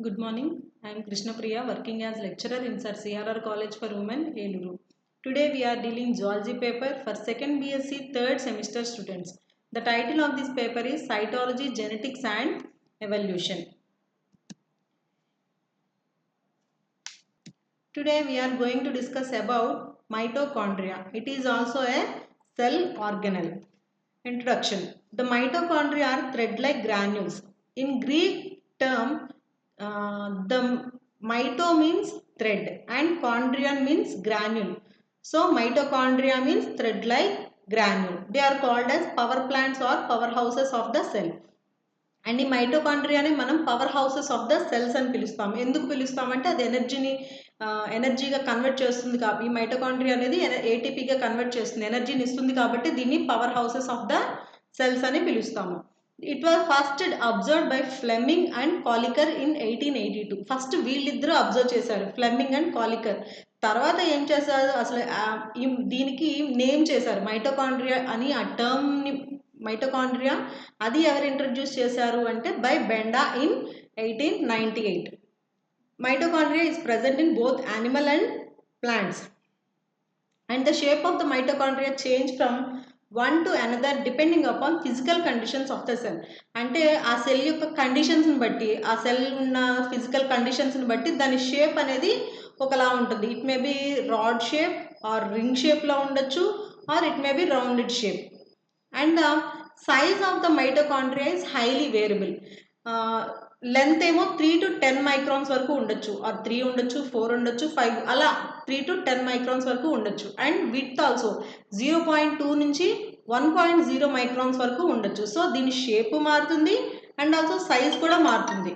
Good morning. I am Krishna Priya, working as lecturer in Sir CRR College for Women, Eluru. Today we are dealing zoology paper for 2nd BSc 3rd semester students. The title of this paper is Cytology, Genetics and Evolution. Today we are going to discuss about mitochondria. It is also a cell organelle. Introduction. The mitochondria are thread-like granules. In Greek term, the mito means thread and chondrion means granule. So mitochondria means thread-like granule. They are called as power plants or powerhouses of the cell. And ఈ మైటోకాండ్రియాని మనం power houses of the cells అని పిలుస్తాం. ఎందుకు పిలుస్తామంటే అది ఎనర్జీగా convert చేస్తుంది కాబట్టి ఈ మైటోకాండ్రియా అనేది ఏటీపీగా కన్వర్ట్ చేస్తుంది, ఎనర్జీని ఇస్తుంది కాబట్టి దీన్ని power houses of the cells అని పిలుస్తాము. It was first observed by Fleming and Kolliker in 1882. First వీళ్ళిద్దరూ అబ్జర్వ్ చేశారు, ఫ్లెమింగ్ అండ్ కాలికర్. తర్వాత ఏం చేశారు, అసలు దీనికి నేమ్ చేశారు మైటోకాండ్రియా అని. ఆ టర్మ్ని మైటోకాండ్రియా అది ఎవరు ఇంట్రడ్యూస్ చేశారు అంటే by బెండా in 1898. Mitochondria is present in both animal and plants, and the shape of the mitochondria change from one to another depending upon physical conditions of the cell. అంటే ఆ cell యొక్క కండిషన్స్ని బట్టి, ఆ cell ఉన్న physical కండిషన్స్ని బట్టి దాని shape అనేది ఒకలా ఉంటుంది. It may be rod shape or ring షేప్లో ఉండొచ్చు, or it may be rounded shape. And the size of the mitochondria is highly variable. Length ఏమో 3 to 10 మైక్రాన్స్ వరకు ఉండొచ్చు, ఆర్ 3 ఉండొచ్చు, 4 ఉండొచ్చు, 5 అలా 3 to 10 మైక్రాన్స్ వరకు ఉండొచ్చు. అండ్ విడ్త్ ఆల్సో 0.2 నుంచి 1.0 మైక్రాన్స్ వరకు ఉండొచ్చు. సో దీని షేప్ మారుతుంది అండ్ ఆల్సో సైజ్ కూడా మారుతుంది.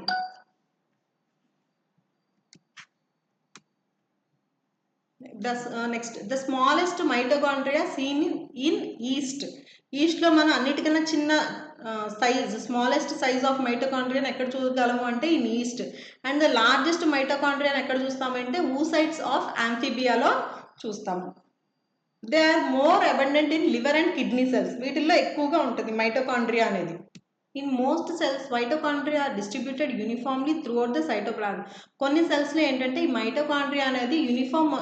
Next the smallest mitochondria seen in ఈస్ట్లో మనం అన్నిటికన్నా చిన్న సైజ్, స్మాలెస్ట్ సైజ్ ఆఫ్ మైటోకాండ్రియాని ఎక్కడ చూడగలము అంటే in yeast. And the largest మైటోకాండ్రియాని ఎక్కడ చూస్తామంటే oocytes ఆఫ్ ఆంఫిబియాలో చూస్తాము. They are more abundant in liver and kidney cells. వీటిల్లో ఎక్కువగా ఉంటుంది మైటోకాండ్రియా అనేది. In most cells mitochondria are distributed uniformly throughout the cytoplasm. కొన్ని సెల్స్లో ఏంటంటే ఈ మైటోకాండ్రియా అనేది యూనిఫామ్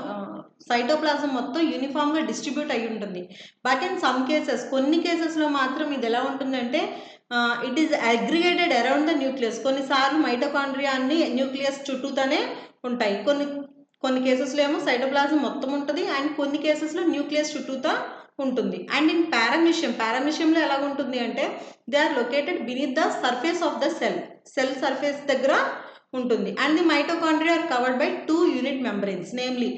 సైటోప్లాజం మొత్తం యూనిఫామ్గా డిస్ట్రిబ్యూట్ అయి ఉంటుంది. బట్ ఇన్ సమ్ కేసెస్, కొన్ని కేసెస్లో మాత్రం ఇది ఎలా ఉంటుందంటే it is aggregated around the nucleus. కొన్నిసార్లు మైటోకాండ్రియా అన్ని న్యూక్లియస్ చుట్టూతోనే ఉంటాయి. కొన్ని కేసెస్లో ఏమో సైటోప్లాజం మొత్తం ఉంటుంది అండ్ కొన్ని కేసెస్లో న్యూక్లియస్ చుట్టూతా ఉంటుంది. అండ్ ఇన్ పారామిషియంలో ఎలా ఉంటుంది అంటే they are located beneath the surface of the cell surface దగ్గర ఉంటుంది. And the mitochondria are covered by 2 unit membranes. Namely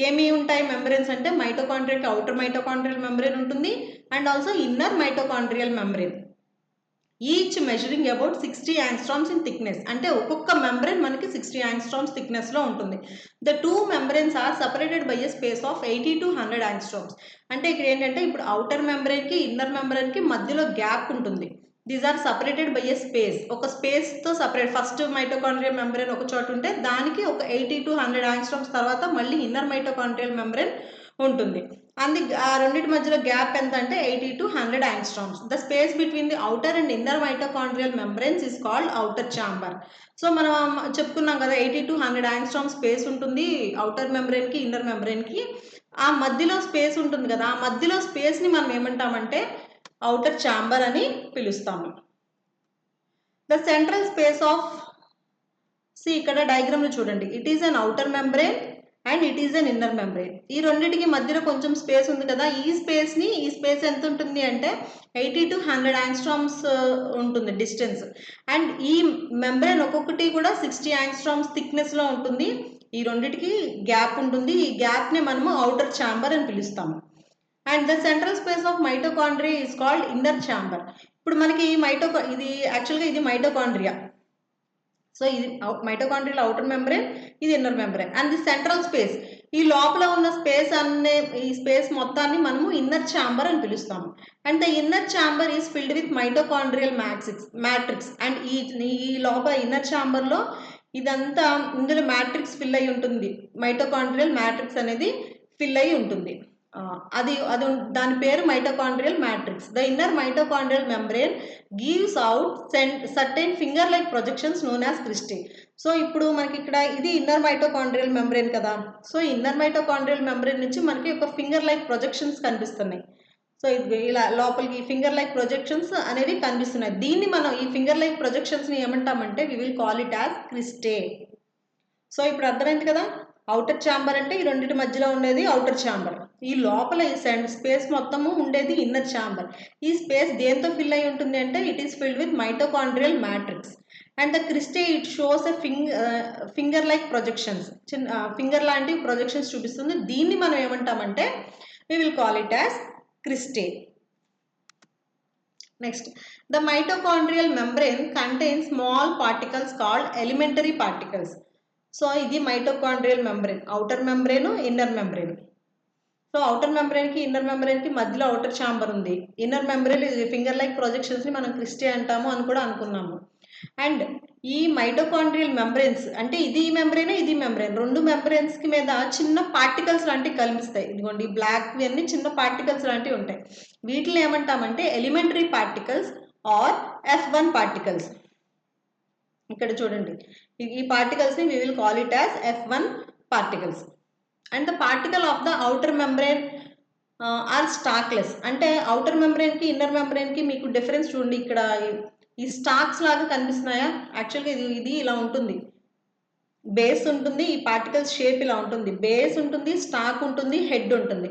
ఏమి ఉంటాయి మెంబ్రెయిన్స్ అంటే మైటోకాండ్రియాకి అవుటర్ మైటోకాండ్రియల్ మెంబ్రెయిన్ ఉంటుంది and also inner mitochondrial membrane, each measuring about 60 angstroms in thickness. అంటే ఒక్కొక్క membrane మనకి 60 యాంగ్స్ట్రామ్స్ థిక్నెస్లో ఉంటుంది. The 2 membranes are separated by a space of 80 to 100 angstroms. అంటే ఇక్కడ ఏంటంటే ఇప్పుడు అవుటర్ మెంబ్రెయిన్కి ఇన్నర్ మెంబ్రెయిన్కి మధ్యలో గ్యాప్ ఉంటుంది. These are separated by a space. ఒక స్పేస్తో సపరేట్. ఫస్ట్ మైటోకాండ్రియల్ మెంబ్రెయిన్ ఒక చోట ఉంటే దానికి ఒక 80 to 100 యాంగ్స్ట్రామ్స్ తర్వాత మళ్ళీ ఇన్నర్ మైటోకాండ్రియల్ మెంబ్రెయిన్ ఉంటుంది. అండ్ ఆ రెండింటి మధ్యలో గ్యాప్ ఎంత అంటే 80 to 100 angstroms. The space between the outer and inner mitochondrial membranes is called outer chamber. So మనం చెప్పుకున్నాం కదా 80 to 100 యాంగ్స్ట్రామ్ స్పేస్ ఉంటుంది అవుటర్ మెంబ్రెయిన్కి ఇన్నర్ మెంబ్రెయిన్కి. ఆ మధ్యలో స్పేస్ ఉంటుంది కదా, ఆ మధ్యలో స్పేస్ని మనం ఏమంటామంటే అవుటర్ ఛాంబర్ అని పిలుస్తాము. ద సెంట్రల్ స్పేస్ ఆఫ్ ఇక్కడ డయాగ్రామ్లో చూడండి, it is an outer membrane and it is an inner membrane. ఈ రెండింటికి మధ్యలో కొంచెం స్పేస్ ఉంది కదా, ఈ స్పేస్ ఎంత ఉంటుంది అంటే 80 to 100 యాంగ్స్ట్రామ్స్ ఉంటుంది డిస్టెన్స్. అండ్ ఈ మెంబ్రెయిన్ ఒక్కొక్కటి కూడా 60 యాంగ్స్ట్రామ్స్ థిక్నెస్లో ఉంటుంది. ఈ రెండింటికి గ్యాప్ ఉంటుంది. ఈ గ్యాప్ని మనము అవుటర్ ఛాంబర్ అని పిలుస్తాము. And the central space of mitochondria is called inner chamber. ఇప్పుడు మనకి ఇది యాక్చువల్గా ఇది మైటోకాండ్రియా. సో ఇది మైటోకాండ్రియల్ అవుటర్ మెంబ్రెయిన్, ఇది inner membrane. And the central space, ఈ లోపల ఉన్న ఈ స్పేస్ మొత్తాన్ని మనము ఇన్నర్ ఛాంబర్ అని పిలుస్తాము. And the inner chamber is filled with mitochondrial matrix. And ఈ లోపల ఇన్నర్ ఛాంబర్లో ఇదంతా ఇందులో మ్యాట్రిక్స్ ఫిల్ అయి ఉంటుంది. మైటోకాండ్రియల్ మ్యాట్రిక్స్ అనేది ఫిల్ అయి ఉంటుంది. అది అది దాని పేరు mitochondrial matrix. The inner mitochondrial membrane gives out certain finger like projections known as cristae. So ఇప్పుడు మనకి ఇక్కడ ఇది ఇన్నర్ మైటోకాండ్రియల్ మెంబ్రేన్ కదా. సో ఇన్నర్ మైటోకాండ్రియల్ మెంబ్రేన్ నుంచి మనకి ఒక ఫింగర్ లైక్ ప్రొజెక్షన్స్ కనిపిస్తున్నాయి. సో ఇది ఇలా లోపలికి ఫింగర్ లైక్ ప్రొజెక్షన్స్ అనేవి కనిపిస్తున్నాయి. దీన్ని మనం ఈ ఫింగర్ లైక్ ప్రొజెక్షన్స్ని ఏమంటామంటే we will call it as cristae. So ఇప్పుడు అర్థమైంది కదా. అవుటర్ ఛాంబర్ అంటే ఈ రెండింటి మధ్యలో ఉండేది అవుటర్ ఛాంబర్. ఈ లోపల ఈ స్పేస్ మొత్తము ఉండేది ఇన్నర్ ఛాంబర్. ఈ స్పేస్ దేంతో ఫిల్ అయి ఉంటుంది అంటే it is filled with mitochondrial matrix. And the cristae it shows a finger like projections, చిన్న ఫింగర్ లాంటి ప్రొజెక్షన్స్ చూపిస్తుంది. దీన్ని మనం ఏమంటామంటే we will call it as cristae. Next, the mitochondrial membrane contains small particles called elementary particles. So, ఇది mitochondrial membrane, outer membrane, inner membrane. So outer membrane కి inner membrane కి మధ్యలో అవుటర్ ఛాంబర్ ఉంది. Inner membrane finger like projections ని మనం cristae అంటాము అని కూడా అనుకున్నాము. అండ్ ఈ మైటోకాండ్రియల్ మెంబ్రేన్స్ అంటే ఇది మెంబ్రేన్, ఇది మెంబ్రేన్, రెండు మెంబ్రేన్స్ కి మీద చిన్న పార్టికల్స్ లాంటివి కనిపిస్తాయి. ఇదిగోండి బ్లాక్ అన్ని చిన్న పార్టికల్స్ లాంటివి ఉంటాయి. వీటిని ఏమంటామంటే elementary particles or F1 particles. ఇక్కడ చూడండి ఈ పార్టికల్స్ ని we will call it as F1 particles. And the particle of the outer membrane are stalkless. అంటే అవుటర్ మెంబ్రేన్ కి ఇన్నర్ మెంబ్రేన్ కి మీకు డిఫరెన్స్ చూడండి. ఇక్కడ ఈ స్టాక్స్ లాగా కనిపిస్తున్నాయా? యాక్చువల్గా ఇది ఇలా ఉంటుంది, బేస్ ఉంటుంది, ఈ పార్టికల్స్ షేప్ ఇలా ఉంటుంది, బేస్ ఉంటుంది, స్టాక్ ఉంటుంది, హెడ్ ఉంటుంది.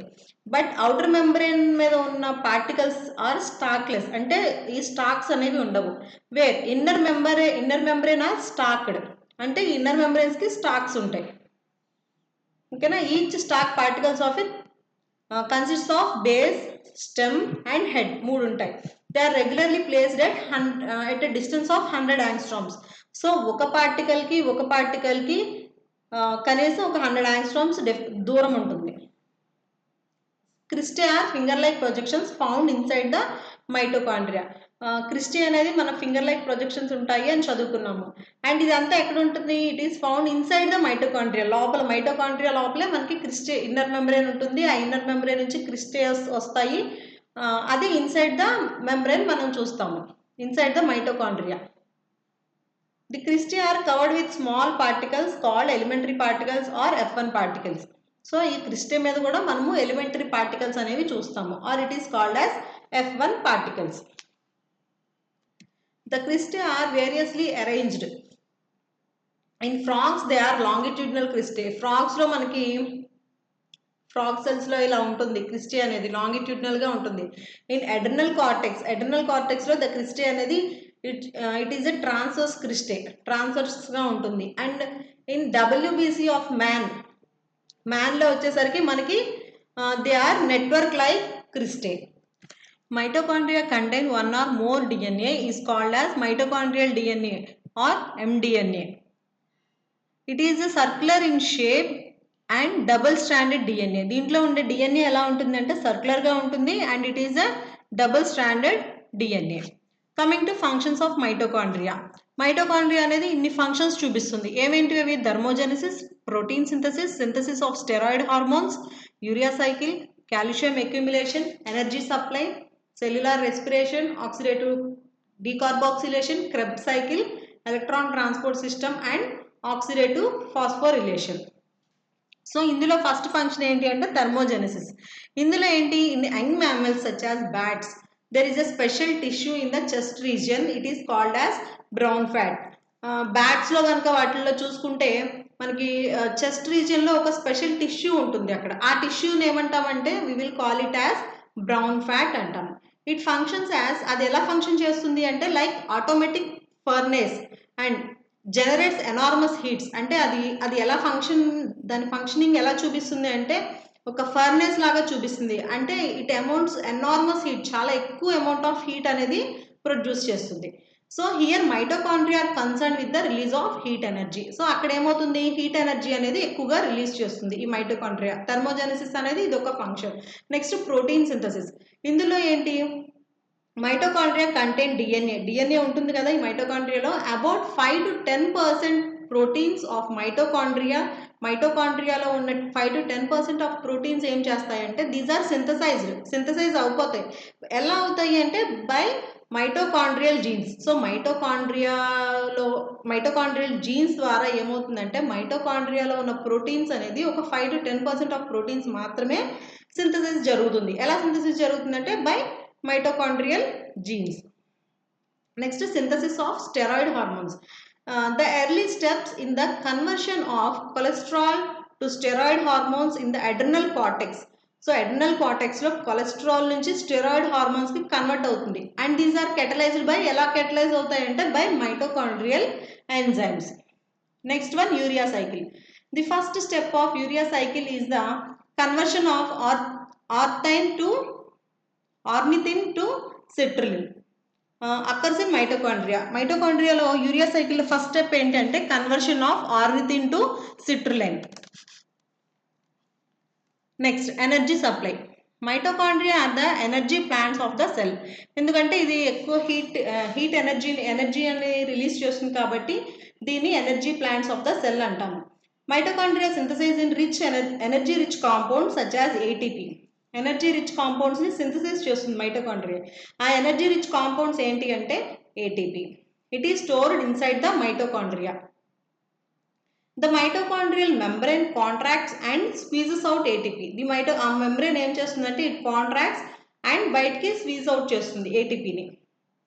బట్ అవుటర్ మెంబ్రేన్ మీద ఉన్న పార్టికల్స్ ఆర్ స్టాక్లెస్, అంటే ఈ స్టాక్స్ అనేవి ఉండవు. Where inner membrane are stalked, అంటే ఇన్నర్ మెంబ్రేన్స్ కి స్టాక్స్ ఉంటాయి. ఓకేనా. Each stalk particles of it consists of base, stem and head, మూడు ఉంటాయి. They are regularly placed at a distance of 100 angstroms. So ఒక పార్టికల్ కి కనీసం ఒక 100 ఆంగ్స్ట్రామ్స్ దూరం ఉంటుంది. Cristae are finger like projections found inside the mitochondria. Cristae అనేది మన ఫింగర్ లైక్ ప్రొజెక్షన్స్ ఉంటాయి అని చదువుకున్నాము. అండ్ ఇదంతా ఎక్కడ ఉంటుంది? It is found inside the mitochondria. లోపల మైటోకాండ్రియా లోపలే మనకి క్రిస్టే ఇన్నర్ మెంబ్రేన్ ఉంటుంది. ఆ ఇన్నర్ మెంబ్రేన్ నుంచి క్రిస్టేస్ వస్తాయి. అది ఇన్సైడ్ ద మెంబ్రేన్ మనం చూస్తాము, inside the mitochondria. The cristae are covered with small particles called elementary particles or F1 particles. So ఈ క్రిస్టే మీద కూడా మనము ఎలిమెంటరీ పార్టికల్స్ అనేవి చూస్తాము, or it is called as F1 particles. The cristae are variously arranged. In frogs they are longitudinal cristae. Frogs లో మనకి frog cells లో ఇలా ఉంటుంది క్రిస్టే అనేది, లాంగిట్యూడినల్ గా ఉంటుంది. ఇన్ అడ్రినల్ కార్టెక్స్ లో ద క్రిస్టే అనేది it is a transverse cristae, transverse గా ఉంటుంది. And in WBC of man లో వచ్చేసరికి మనకి they are network like cristae. Mitochondria contain one or more DNA is called as mitochondrial DNA or mDNA. It is a circular in shape and double stranded DNA. దీంట్లో ఉండే DNA ఎలా ఉంటుందంటే circular గా ఉంటుంది and it is a double stranded DNA. Coming to functions of mitochondria. Mitochondria అనేది ఇన్ని functions చూపిస్తుంది. ఏమేంటివి అవి? Thermogenesis, protein synthesis of steroid hormones, urea cycle, calcium accumulation, energy supply, cellular respiration, oxidative decarboxylation, Krebs cycle, electron transport system and oxidative phosphorylation. So ఇందులో first function ఏంటి అంటే thermogenesis. ఇందులో ఏంటి? In young mammals such as bats there is a special tissue in the chest region, it is called as brown fat. Bats లో కనుక వాటిల్లో చూసుకుంటే మనకి చెస్ట్ రీజియన్ లో ఒక స్పెషల్ టిష్యూ ఉంటుంది. అక్కడ ఆ టిష్యూని ఏమంటామంటే we will call it as brown fat అంటాం. ఇట్ ఫంక్షన్స్ యాజ్, అది ఎలా ఫంక్షన్ చేస్తుంది అంటే like automatic furnace and generates enormous heats. అంటే అది ఎలా దాని ఫంక్షనింగ్ ఎలా చూపిస్తుంది అంటే ఒక ఫర్నేస్ లాగా చూపిస్తుంది. అంటే ఇట్ అమౌంట్స్ ఎనార్మస్ హీట్, చాలా ఎక్కువ అమౌంట్ ఆఫ్ హీట్ అనేది ప్రొడ్యూస్ చేస్తుంది. So here mitochondria are concern with the release of heat energy. So అక్కడ ఏమవుతుంది? హీట్ ఎనర్జీ అనేది ఎక్కువగా రిలీజ్ చేస్తుంది ఈ మైటోకాండ్రియా. థర్మోజెనిసిస్ అనేది ఇది ఒక ఫంక్షన్. Next protein synthesis. ఇందులో ఏంటి? మైటోకాండ్రియా కంటైన్ డిఎన్ఏ ఉంటుంది కదా ఈ మైటోకాండ్రియాలో. అబౌట్ 5 to 10% ప్రోటీన్స్ ఆఫ్ మైటోకాండ్రియాలో ఉన్న 5 to 10% ఆఫ్ ప్రోటీన్స్ ఏం చేస్తాయంటే దీస్ ఆర్ సింథసైజ్ అయిపోతాయి. ఎలా అవుతాయి అంటే by mitochondrial jeans. So mitochondrial jeans ద్వారా ఏమవుతుందంటే మైటోకాండ్రియాలో ఉన్న ప్రోటీన్స్ అనేది ఒక 5 to 10% ఆఫ్ ప్రోటీన్స్ మాత్రమే సింథసిస్ జరుగుతుంది. ఎలా సింథసిస్ జరుగుతుందంటే by mitochondrial genes. Next, synthesis of steroid hormones. The early steps in the conversion of cholesterol to steroid hormones in the adrenal cortex. So adrenal cortex లో cholesterol నుంచి steroid hormones కి convert అవుతుంది. And these are catalysed by ఎలా catalyse అవుతాయంటే by mitochondrial enzymes. Next one urea cycle. The first step of urea cycle is the conversion of ornithine to citrulline occurs in మైటోకాండ్రియాలో urea cycle first step ఏంటంటే conversion of ornithine to citrulline. Next energy supply. Mitochondria are the energy plants of the cell. ఎందుకంటే ఇది ఎక్కువ heat energy అని release చేస్తుంది కాబట్టి దీన్ని energy plants of the cell అంటాము. Mitochondria synthesize in energy rich compounds such as ATP. Energy rich కాంపౌండ్స్ని synthesize చేస్తుంది మైటోకాండ్రియా. ఆ ఎనర్జీ రిచ్ కాంపౌండ్స్ ఏంటి అంటే ATP. It is stored inside the mitochondria. The mitochondrial membrane contracts and squeezes out ATP. ఆ membrane ఏం చేస్తుందంటే it contracts and బయటికి squeeze out చేస్తుంది ఏటీపీని.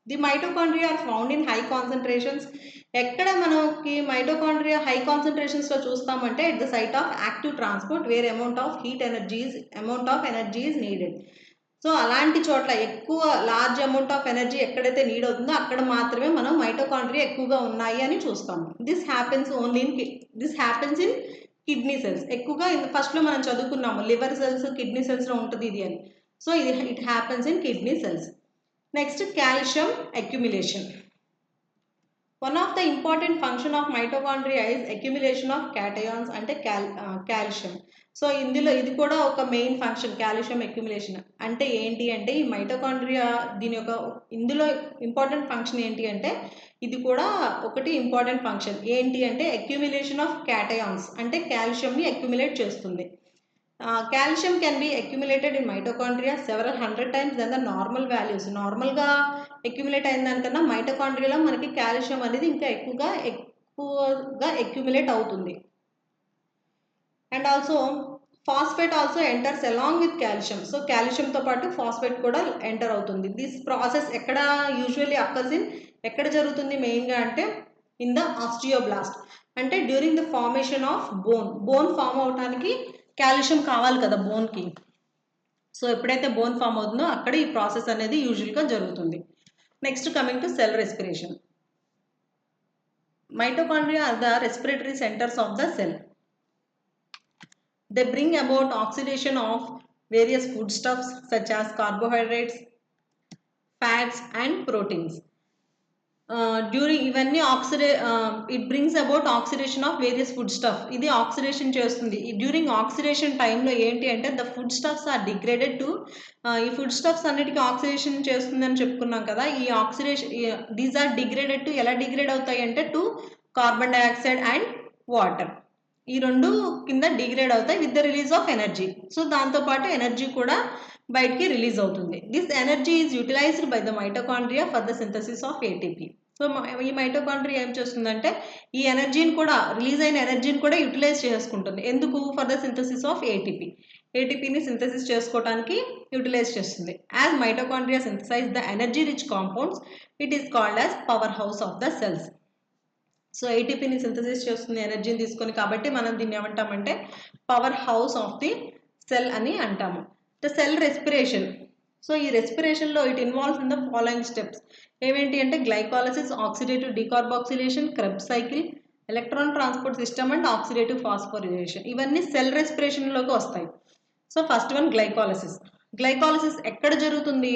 The mitochondria are found in high concentrations. ఎక్కడ మనకి mitochondria high కాన్సన్ట్రేషన్స్లో చూస్తామంటే at the site of active transport where amount of energy is needed. So అలాంటి చోట్ల ఎక్కువ లార్జ్ అమౌంట్ ఆఫ్ ఎనర్జీ ఎక్కడైతే need అవుతుందో అక్కడ మాత్రమే మనం మైటోకాండ్రియా ఎక్కువగా ఉన్నాయి అని చూస్తాము. This happens in kidney cells. ఎక్కువగా ఫస్ట్లో మనం చదువుకున్నాము లివర్ సెల్స్ కిడ్నీ సెల్స్లో ఉంటుంది ఇది అని. So it happens in kidney cells. Next calcium accumulation. One of the important function of mitochondria is accumulation of cations అంటే కాల్షియం. సో ఇందులో ఇది కూడా ఒక మెయిన్ ఫంక్షన్ కాల్షియం అక్యుమిలేషన్. అంటే ఏంటి అంటే ఈ మైటోకాండ్రియా దీని యొక్క ఇందులో ఇంపార్టెంట్ ఫంక్షన్ ఏంటి అంటే ఇది కూడా ఒకటి ఇంపార్టెంట్ ఫంక్షన్ ఏంటి అంటే అక్యుమిలేషన్ ఆఫ్ క్యాటయాన్స్ అంటే కాల్షియంని అక్యుమిలేట్ చేస్తుంది. Calcium can be accumulated in mitochondria several hundred times than the normal values. నార్మల్గా అక్యుములేట్ అయిన దానికన్నా మైటోకాండ్రియాలో మనకి కాల్షియం అనేది ఇంకా ఎక్కువగా అక్యుములేట్ అవుతుంది. And also phosphate also enters along with calcium. So కాల్షియంతో పాటు ఫాస్ఫేట్ కూడా ఎంటర్ అవుతుంది. దిస్ ప్రాసెస్ ఎక్కడ యూజువల్లీ అక్కర్స్ ఇన్ ఎక్కడ జరుగుతుంది మెయిన్గా అంటే ఇన్ ద ఆస్టియోబ్లాస్ట్. అంటే during the formation of bone form అవడానికి కాల్షియం కావాలి కదా బోన్కి. సో ఎప్పుడైతే బోన్ ఫామ్ అవుతుందో అక్కడ ఈ ప్రాసెస్ అనేది యూజువల్గా జరుగుతుంది. Next coming to cell respiration. Mitochondria are the respiratory centres of the cell. They bring about oxidation of various foodstuffs such as carbohydrates, fats and proteins. During ఇవన్నీ it brings about oxidation of various food stuff. ఇది oxidation చేస్తుంది. During oxidation టైంలో ఏంటి అంటే the food stuffs are degraded to ఈ food stuffs అన్నిటికీ oxidation చేస్తుందని చెప్పుకున్నాం కదా. ఈ oxidation these are degraded to ఎలా డిగ్రేడ్ అవుతాయి అంటే to carbon dioxide and water. ఈ రెండు కింద డిగ్రేడ్ అవుతాయి with the release of energy. So దాంతోపాటు ఎనర్జీ కూడా బయటికి రిలీజ్ అవుతుంది. This energy is utilised by the mitochondria for the synthesis of ATP. So ఈ మైటోకాండ్రియా ఏం చేస్తుందంటే ఈ ఎనర్జీని కూడా రిలీజ్ అయిన ఎనర్జీని కూడా యూటిలైజ్ చేసుకుంటుంది. ఎందుకు? ఫర్ ద సింథసిస్ ఆఫ్ ఏటీపీని సింథసిస్ చేసుకోవడానికి యూటిలైజ్ చేస్తుంది. As mitochondria synthesize the energy rich compounds it is called as power house of the cells. So ఏటీపీని సింథసిస్ చేస్తుంది ఎనర్జీని తీసుకొని, కాబట్టి మనం దీన్ని ఏమంటామంటే power house of the cell అని అంటాము. The cell respiration. సో ఈ రెస్పిరేషన్లో it involves in the following steps. ఏమేంటి అంటే glycolysis, oxidative decarboxylation, Krebs cycle, electron transport system and oxidative phosphorylation. ఇవన్నీ సెల్ రెస్పిరేషన్లోకి వస్తాయి. So first one glycolysis. Glycolysis ఎక్కడ జరుగుతుంది?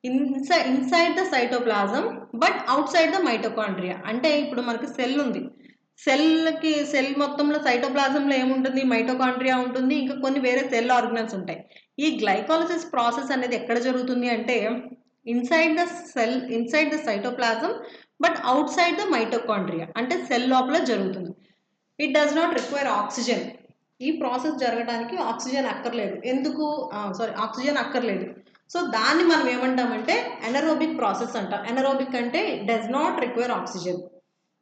Inside the cytoplasm but outside the mitochondria. అంటే ఇప్పుడు మనకి cell ఉంది, సెల్ మొత్తంలో సైటోప్లాజంలో ఏముంటుంది? మైటోకాండ్రియా ఉంటుంది, ఇంకా కొన్ని వేరే సెల్ ఆర్గనల్స్ ఉంటాయి. ఈ గ్లైకాలసిస్ ప్రాసెస్ అనేది ఎక్కడ జరుగుతుంది అంటే inside the cell, inside the cytoplasm, but outside the mitochondria, అంటే సెల్ లోపల జరుగుతుంది. It does not require oxygen. ఈ ప్రాసెస్ జరగడానికి ఆక్సిజన్ అక్కర్లేదు. ఎందుకు? ఆక్సిజన్ అక్కర్లేదు. సో దాన్ని మనం ఏమంటామంటే ఎనరోబిక్ ప్రాసెస్ అంటాం. ఎనరోబిక్ అంటే does not require oxygen.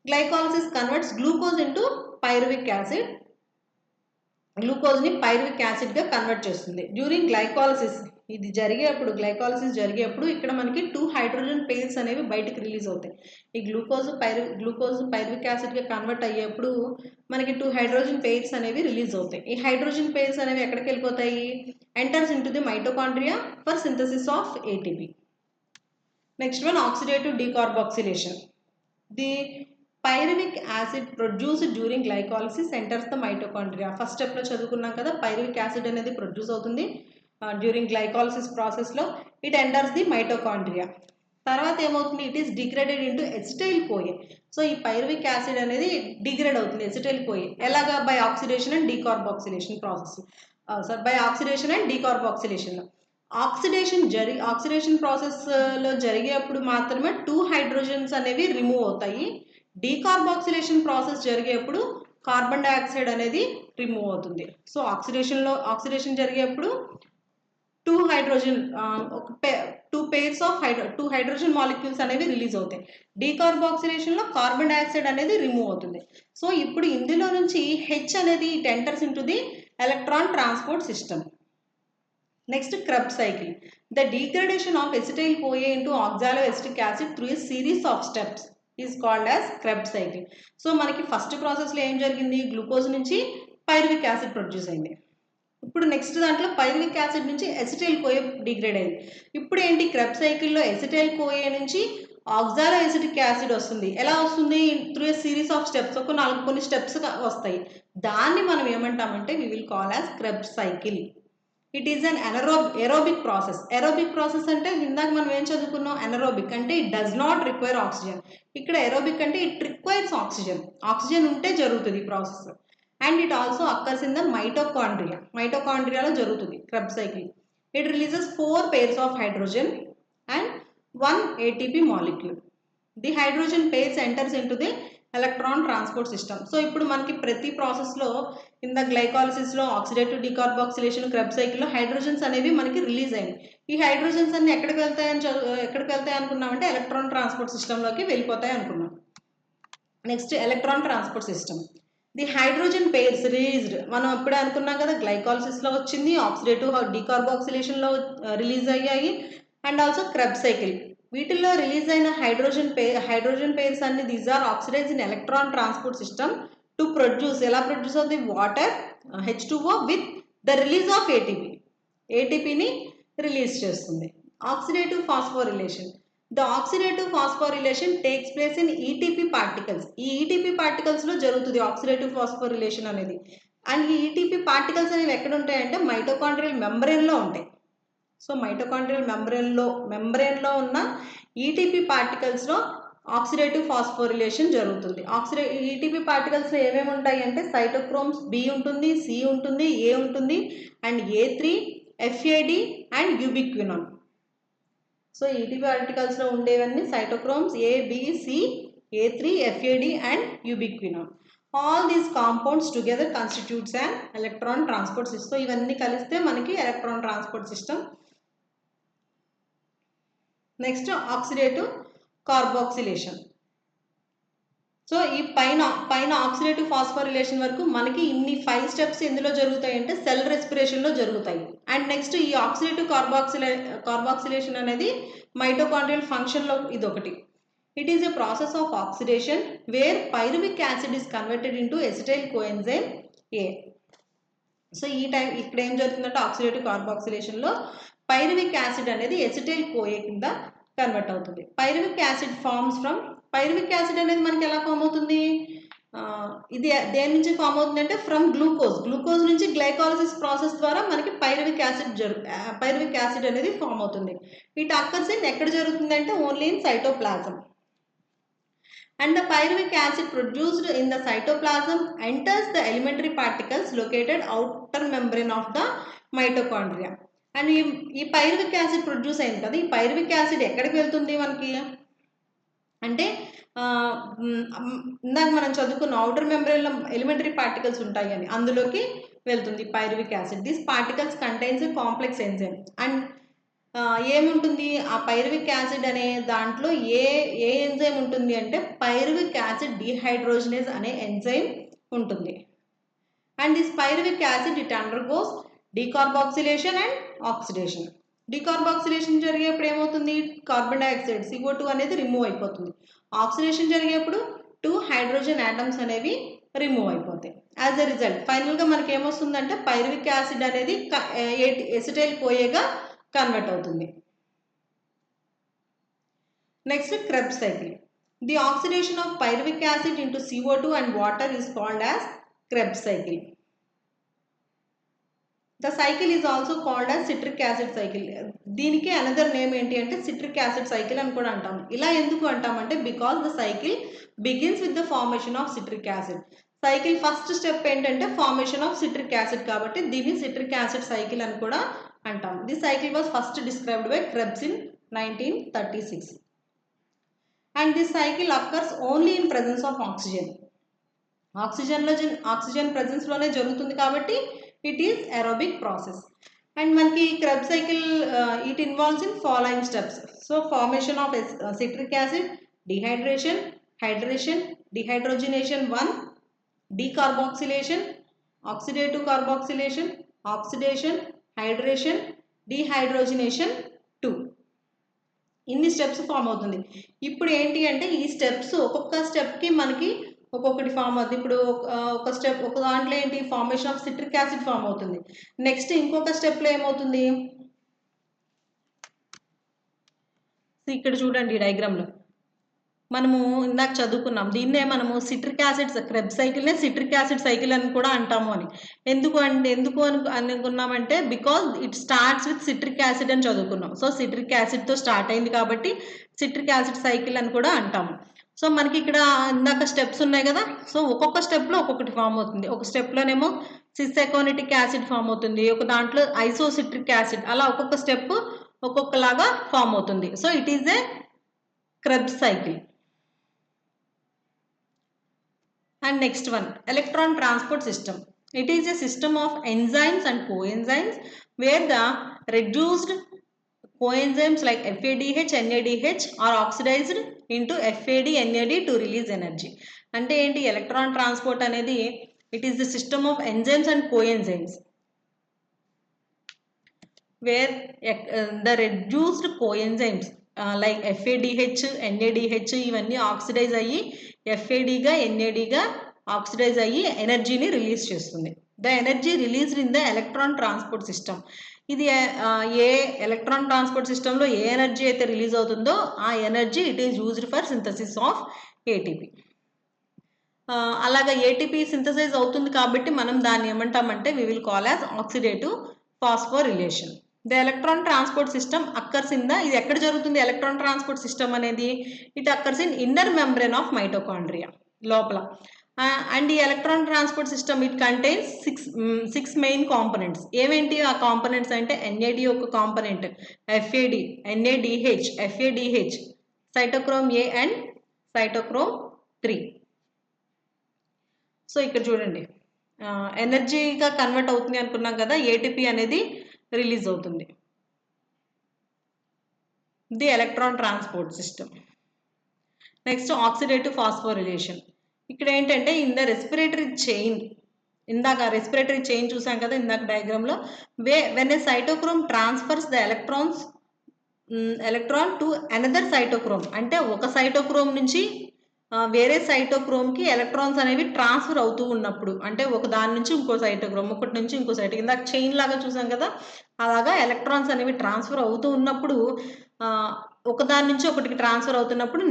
Glycolysis converts glucose into pyruvic acid. గ్లూకోజ్ని పైరువిక్ యాసిడ్గా కన్వర్ట్ చేస్తుంది. డ్యూరింగ్ గ్లైకాలసిస్, ఇది జరిగేప్పుడు, గ్లైకాలసిస్ జరిగేప్పుడు ఇక్కడ మనకి 2 హైడ్రోజన్ పెయిర్స్ అనేవి బయటకు రిలీజ్ అవుతాయి. ఈ గ్లూకోజ్ పైరువిక్ యాసిడ్గా కన్వర్ట్ అయ్యేప్పుడు మనకి 2 హైడ్రోజన్ పెయిర్స్ అనేవి రిలీజ్ అవుతాయి. ఈ హైడ్రోజన్ పెయిర్స్ అనేవి ఎక్కడికి వెళ్ళిపోతాయి? Enters into the mitochondria for synthesis of ATP. Next one, oxidative decarboxylation. The pyruvic acid produced during glycolysis enters the mitochondria. First స్టెప్లో చదువుకున్నాం కదా, పైరువిక్ యాసిడ్ అనేది ప్రొడ్యూస్ అవుతుంది డ్యూరింగ్ గ్లైకాలసిస్ ప్రాసెస్లో. It enters the mitochondria. తర్వాత ఏమవుతుంది? It is degraded into acetyl CoA. So ఈ pyruvic acid అనేది డిగ్రేడ్ అవుతుంది ఎసిటైల్ కోయే. ఎలాగా? By oxidation and decarboxylation process. By oxidation and డీకార్బాక్సిలేషన్లో. ఆక్సిడేషన్ ప్రాసెస్లో జరిగేప్పుడు మాత్రమే 2 హైడ్రోజన్స్ అనేవి రిమూవ్ అవుతాయి. డీకార్బాక్సిలేషన్ ప్రాసెస్ జరిగేప్పుడు కార్బన్ డైఆక్సైడ్ అనేది రిమూవ్ అవుతుంది. సో ఆక్సిడేషన్ జరిగేప్పుడు 2 హైడ్రోజన్ మాలిక్యూల్స్ అనేవి రిలీజ్ అవుతాయి. డీకార్బాక్సిలేషన్లో కార్బన్ డైఆక్సైడ్ అనేది రిమూవ్ అవుతుంది. సో ఇప్పుడు ఇందులో నుంచి హెచ్ అనేది it enters into the electron transport system. Next, Krebs cycle. The degradation of acetyl CoA into oxaloacetic acid through a series of steps is called as Krebs cycle. So మనకి first ప్రాసెస్లో ఏం జరిగింది? Glucose నుంచి pyruvic acid produce అయింది. ఇప్పుడు next దాంట్లో pyruvic acid నుంచి acetyl కోయే degrade అయింది. ఇప్పుడు ఏంటి? క్రెబ్ సైకిల్లో ఎసిటైల్ కోయే నుంచి ఆక్సాలోఎసిటిక్ యాసిడ్ వస్తుంది. ఎలా వస్తుంది? Through a series of steps. కొన్ని స్టెప్స్ వస్తాయి. దాన్ని మనం ఏమంటామంటే we will call as Krebs cycle. It is an aerobic process. Aerobic process అంటే ఇందాక మనం ఏం చదువుకున్నాం? ఎనరోబిక్ అంటే it does not require oxygen. ఇక్కడ ఎరోబిక్ అంటే ఇట్ రిక్వైర్స్ ఆక్సిజన్. ఆక్సిజన్ ఉంటే జరుగుతుంది ఈ process. And it also occurs in the mitochondria. మైటోకాండ్రియాలో జరుగుతుంది Krebs cycle. It releases 4 pairs of hydrogen and 1 ATP molecule. The hydrogen pairs enters into the electron transport system. So ఇప్పుడు మనకి ప్రతి ప్రాసెస్లో in the గ్లైకాలసిస్లో ఆక్సిడేటివ్ డీకార్బాక్సిలేషన్, క్రెబ్ సైకిల్లో hydrogens అనేవి మనకి రిలీజ్ అయ్యాయి. ఈ హైడ్రోజన్స్ అన్ని ఎక్కడికి వెళ్తాయి అనుకున్నామంటే ఎలక్ట్రాన్ ట్రాన్స్పోర్ట్ సిస్టంలోకి వెళ్ళిపోతాయి అనుకున్నాం. Next, electron transport system. The hydrogen pairs released, మనం ఇప్పుడే అనుకున్నాం కదా, గ్లైకాలసిస్లో వచ్చింది, ఆక్సిడేటివ్ డీకార్బాక్సిలేషన్లో రిలీజ్ అయ్యాయి, అండ్ ఆల్సో క్రెబ్ సైకిల్. వీటిల్లో రిలీజ్ అయిన హైడ్రోజన్ పేర్స్ అన్ని these are oxidize in electron transport system to produce. ఎలా ప్రొడ్యూస్ అవుతుంది? Water, H2O with the release of ఏటీపీని రిలీజ్ చేస్తుంది. Oxidative phosphorylation. The oxidative phosphorylation takes place in ETP particles. ఈ ETP పార్టికల్స్లో జరుగుతుంది oxidative phosphorylation అనేది. And ఈ ETP particles అనేవి ఎక్కడ ఉంటాయంటే మైటోకాండ్రియల్ మెంబ్రేన్లో ఉంటాయి. సో మైటోకాండ్రియల్ మెంబ్రేన్లో ఉన్న ఈటీపీ పార్టికల్స్లో ఆక్సిడేటివ్ ఫాస్ఫోరిలేషన్ జరుగుతుంది. ఈటీపీ పార్టికల్స్లో ఏమేమి ఉంటాయి అంటే సైటోక్రోమ్స్ బి ఉంటుంది, సి ఉంటుంది, ఏ ఉంటుంది, and A3, FAD and ubiquinone. So ETP పార్టికల్స్లో ఉండేవన్నీ cytochromes A, B, C, A3, FAD and ubiquinone. All these compounds together constitutes an electron transport system. So ఇవన్నీ కలిస్తే మనకి electron transport system. Next, oxidative carboxylation. So ఈ పైన oxidative phosphorylation వరకు మనకి ఇన్ని 5 స్టెప్స్ ఎందులో జరుగుతాయి అంటే సెల్ రెస్పిరేషన్లో జరుగుతాయి. అండ్ నెక్స్ట్ ఈ ఆక్సిడేటివ్ కార్బాక్సిలేషన్ అనేది మైటోకాండ్రియల్ ఫంక్షన్లో ఇదొకటి. It is a process of oxidation where pyruvic acid is converted into acetyl coenzyme A. So ఇక్కడ ఏం జరుగుతుందంటే ఆక్సిడేటివ్ కార్బాక్సిలేషన్లో పైరువిక్ యాసిడ్ అనేది ఎసిటైల్ కోఏ కింద కన్వర్ట్ అవుతుంది. Pyruvic acid forms from, pyruvic acid అనేది మనకి ఎలా ఫామ్ అవుతుంది? ఇది దేని నుంచి ఫామ్ అవుతుంది అంటే ఫ్రమ్ గ్లూకోజ్ నుంచి గ్లైకాలసిస్ ప్రాసెస్ ద్వారా మనకి పైరువిక్ యాసిడ్ అనేది ఫామ్ అవుతుంది. ఇట్ అక్కర్స్ ఇన్ ఎక్కడ జరుగుతుంది అంటే only in cytoplasm. And the pyruvic acid produced in the cytoplasm enters the elementary particles located outer membrane of the mitochondria. And ఈ pyruvic acid produce అయింది కదా, ఈ pyruvic acid ఎక్కడికి వెళ్తుంది మనకి అంటే ఇందాక మనం చదువుకున్న అవుటర్ మెంబ్రేన్లో ఎలిమెంటరీ పార్టికల్స్ ఉంటాయి అని, అందులోకి వెళ్తుంది pyruvic acid. This particles contains complex enzyme. And ఏముంటుంది ఆ పైరువిక్ యాసిడ్ అనే దాంట్లో ఏ ఎంజైమ్ ఉంటుంది అంటే పైరువిక్ యాసిడ్ డిహైడ్రోజనేజ్ అనే ఎంజైమ్ ఉంటుంది. And this pyruvic acid it undergoes decarboxylation and oxidation. Decarboxylation జరిగేప్పుడు ఏమవుతుంది, కార్బన్ డైఆక్సైడ్ CO2 అనేది రిమూవ్ అయిపోతుంది. ఆక్సిడేషన్ జరిగేప్పుడు 2 హైడ్రోజన్ ఆటమ్స్ అనేవి రిమూవ్ అయిపోతాయి. యాజ్ ఎ రిజల్ట్ ఫైనల్గా మనకి ఏమొస్తుందంటే పైరువిక్ యాసిడ్ అనేది ఎసిటైల్ కోయేగా కన్వర్ట్ అవుతుంది. Next Krebs cycle. The oxidation of pyruvic acid into CO2 and water is called as Krebs cycle. The cycle is also called as citric acid cycle. దీనికి another name ఏంటి అంటే citric acid cycle అని కూడా అంటాం. ఇలా ఎందుకు అంటామంటే because the cycle begins with the formation of citric acid. Cycle first step ఏంటంటే ఫార్మేషన్ ఆఫ్ సిట్రిక్ యాసిడ్, కాబట్టి దీన్ని సిట్రిక్ యాసిడ్ సైకిల్ అని కూడా అంటాం. This cycle was first described by Krebs in 1936. And this cycle occurs only in presence of oxygen. Oxygen ప్రెజెన్స్లోనే జరుగుతుంది కాబట్టి it is aerobic process. And మనకి Krebs cycle it involves in following steps. So formation of citric acid, dehydration, hydration, dehydrogenation 1, decarboxylation, oxidative carboxylation, oxidation, hydration, dehydrogenation 2. ఇన్ని steps form అవుతుంది. ఇప్పుడు ఏంటి అంటే ఈ స్టెప్స్ ఒక్కొక్క స్టెప్కి మనకి ఒక్కొక్కటి ఫామ్ అవుతుంది. ఇప్పుడు ఒక స్టెప్ ఒక దాంట్లో ఏంటి formation of citric acid form అవుతుంది. నెక్స్ట్ ఇంకొక స్టెప్లో ఏమవుతుంది, ఇక్కడ చూడండి డయాగ్రామ్లో మనము ఇందాక చదువుకున్నాం, దీన్నే మనము సిట్రిక్ యాసిడ్ క్రెబ్ సైకిల్నే సిట్రిక్ యాసిడ్ సైకిల్ అని కూడా అంటాము అని. ఎందుకు అనుకున్నామంటే because it starts with citric acid అని చదువుకున్నాం. సో సిట్రిక్ యాసిడ్తో స్టార్ట్ అయింది కాబట్టి సిట్రిక్ యాసిడ్ సైకిల్ అని కూడా అంటాము. సో మనకి ఇక్కడ ఇందాక స్టెప్స్ ఉన్నాయి కదా, సో ఒక్కొక్క స్టెప్లో ఒక్కొక్కటి ఫామ్ అవుతుంది. ఒక స్టెప్లోనేమో సిస్ఎకోనిటిక్ యాసిడ్ ఫామ్ అవుతుంది, ఒక దాంట్లో ఐసోసిట్రిక్ యాసిడ్, అలా ఒక్కొక్క స్టెప్ ఒక్కొక్కలాగా ఫామ్ అవుతుంది. So it is a Krebs cycle. And next one, electron transport system. It is a system of enzymes and coenzymes where the reduced coenzymes like FADH, NADH are oxidized into FAD, NAD to release energy. అంటే ఏంటి electron transport అనేది it is the system of enzymes and coenzymes where the reduced coenzymes like FADH, NADH ఇవన్నీ oxidise అయ్యి FADగా NADగా oxidise అయ్యి ఎనర్జీని release చేస్తుంది. The energy released in the electron transport system. ఇది ఏ electron transport సిస్టంలో ఏ ఎనర్జీ అయితే release అవుతుందో ఆ energy it is used for synthesis of ATP. అలాగా ATP సింథసైజ్ అవుతుంది కాబట్టి మనం దాన్ని ఏమంటామంటే we will call as oxidative phosphorylation. The electron transport system occurs in the, ఇది ఎక్కడ జరుగుతుంది ఎలక్ట్రాన్ ట్రాన్స్పోర్ట్ సిస్టమ్ అనేది, it occurs in inner membrane of mitochondria లోపల. అండ్ ఈ electron transport system it contains six main components. ఏమేంటి ఆ components అంటే NAD ఒక component, FAD, NADH, FADH, cytochrome A and cytochrome 3. So ఇక్కడ చూడండి ఎనర్జీగా కన్వర్ట్ అవుతుంది అనుకున్నాం కదా, ATP అనేది రిలీజ్ అవుతుంది. The electron transport system. Next oxidative phosphorylation. ఇక్కడ ఏంటంటే ఇన్ ద రెస్పిరేటరీ చైన్, ఇందాక రెస్పిరేటరీ చైన్ చూసాం కదా ఇందాక డయాగ్రామ్లో, when a cytochrome transfers the electron to another cytochrome, అంటే ఒక సైటోక్రోమ్ నుంచి వేరే సైటోక్రోమ్కి ఎలక్ట్రాన్స్ అనేవి ట్రాన్స్ఫర్ అవుతూ ఉన్నప్పుడు, అంటే ఒక దాని నుంచి ఇంకో సైటోక్రోమ్, ఒకటి నుంచి ఇంకో సైటోక్రోమ్, ఇందాక చైన్ లాగా చూసాం కదా అలాగా ఎలక్ట్రాన్స్ అనేవి ట్రాన్స్ఫర్ అవుతూ ఉన్నప్పుడు ఒకదాని నుంచి ఒకటికి ట్రాన్స్ఫర్ అవుతున్నప్పుడు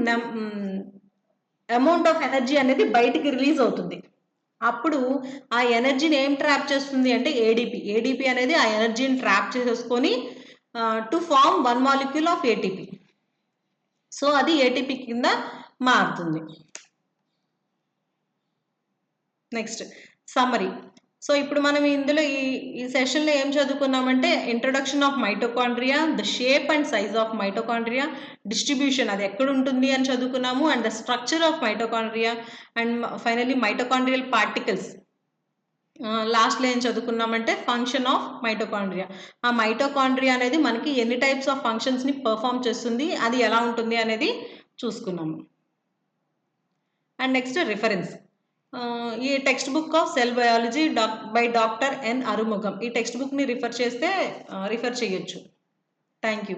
అమౌంట్ ఆఫ్ ఎనర్జీ అనేది బయటికి రిలీజ్ అవుతుంది. అప్పుడు ఆ ఎనర్జీని ఏం ట్రాప్ చేస్తుంది అంటే ADP అనేది ఆ ఎనర్జీని ట్రాప్ చేసేసుకొని to form one molecule of ATP. So అది ATP కింద మారుతుంది. Next summary. సో ఇప్పుడు మనం ఇందులో ఈ సెషన్లో ఏం చదువుకున్నామంటే introduction of mitochondria, the shape and size of mitochondria, distribution అది ఎక్కడ ఉంటుంది అని చదువుకున్నాము, and the structure of mitochondria, and finally mitochondrial particles. లాస్ట్లో ఏం చదువుకున్నామంటే ఫంక్షన్ ఆఫ్ మైటోకాండ్రియా. ఆ మైటోకాండ్రియా అనేది మనకి ఎన్ని టైప్స్ ఆఫ్ ఫంక్షన్స్ని పర్ఫామ్ చేస్తుంది, అది ఎలా ఉంటుంది అనేది చూసుకున్నాము. అండ్ నెక్స్ట్ రిఫరెన్స్, ఈ text book of cell biology by doctor N Arumugam. ఈ టెక్స్ట్ బుక్ని రిఫర్ చేయొచ్చు. Thank you.